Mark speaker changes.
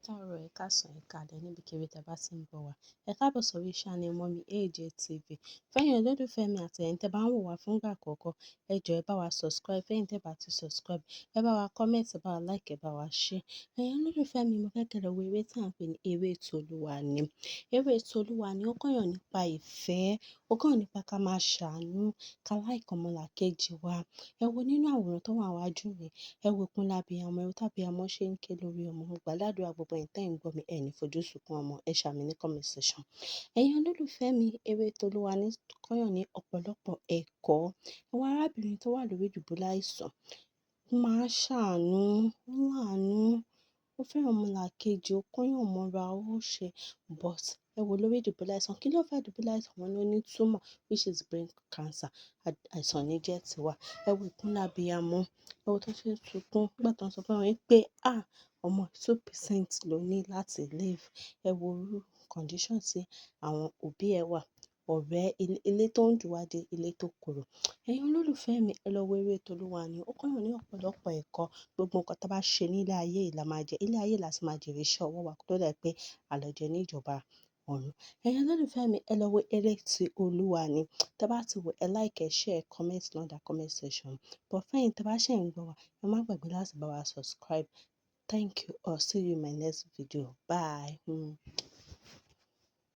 Speaker 1: Káàárọ̀, ẹ káàsán, ẹ káalẹ́ níbikíbi tí ẹ bá ti ń gbọ́ wa. Ẹ káàbọ̀ sórí channel Mummy AJ TV. Fẹ́yìn olólùfẹ́ mi àti ẹ̀yin tí ẹ bá ń wò wá fúngbà àkọ́kọ́, ẹ jọ̀ọ́ ẹ bá wa subscribe. Fẹ́yìn tí ẹ bá ti subscribe, ẹ bá wa comment, ẹ bá wa like, ẹ bá wa share. Ẹ̀yin olólùfẹ́ mi, mo fẹ́ kẹ́ lọ wo eré tí à ń pè ní Eré Tolúwani. Eré Tolúwani ó kọ́yàn nípa ìfẹ́, ó kọ́yàn nípa ká máa ṣàánú, ká like ọmọlàkejì wa. Ẹ wo nínú àwòrán tó wà níwájú mi, ẹ wo ìkúnlẹ̀ abiyamọ, ẹ wo tábíyamọ ṣe ń ké lórí ọmọ. Mo gbàdúrà gbogbo ẹ̀yin tẹ́ ń gbọ́ mi, ẹ ní fojú sunkún ọmọ, ẹ ṣàmì ní comment section. Ẹ̀yin olólùfẹ́ mi, Eré Tolúwani kọ́yàn ní ọ̀pọ̀lọpọ̀ ẹ̀kọ́. Ẹ wo arábìnrin tó wà lórí ìdùbúlẹ̀ àìsàn, ó máa ń ṣàánú, ó láàánú, ó fẹ́ràn ọmọlàkejì, ó kọ́yàn mọ́ra, ó ṣe but ẹ wo lórí ìdùbúlẹ̀ àìsàn. Kí ló fẹ́ ìdùbúlẹ̀ àìsàn? Wọ́n ní ó ní tumor which is brain cancer. Àìsàn ní jẹ́ tiwa. Ẹ wo ìkúnlẹ̀ abiyamọ, ẹ wo tó ṣe ń sunkún nígbà tó ń sọ fún wọn pé ọmọ 2% ló ní láti live. Ẹ wo irú condition tí àwọn òbí ẹ wà. Ọ̀rẹ́ ilé tó ń dùn wá dé ilé tó korò. Ẹ̀yin olólùfẹ́ mi, ẹ lọ wo Eré Tolúwani. Ó kọ́yàn ní ọ̀pọ̀lọpọ̀ ẹ̀kọ́. Gbogbo nǹkan tí a bá ṣe ní ilé ayé yìí la máa jẹ. Ilé ayé là sì máa jèrè iṣẹ́ ọwọ́ wa kó tó dà pé a lọ jẹ ní ìjọba ọ̀run. Ẹ̀yin olólùfẹ́ mi, ẹ lọ wo Eré Tolúwani. Tí ẹ bá ti wo, ẹ like, ẹ share, comment lọ́dà comment section. But fẹ́yìn tí ẹ bá ṣẹ̀ ń gbọ́ wa, ẹ má gbàgbé láti bá wa subscribe. Thank you. I'll see you in my next video. Bye.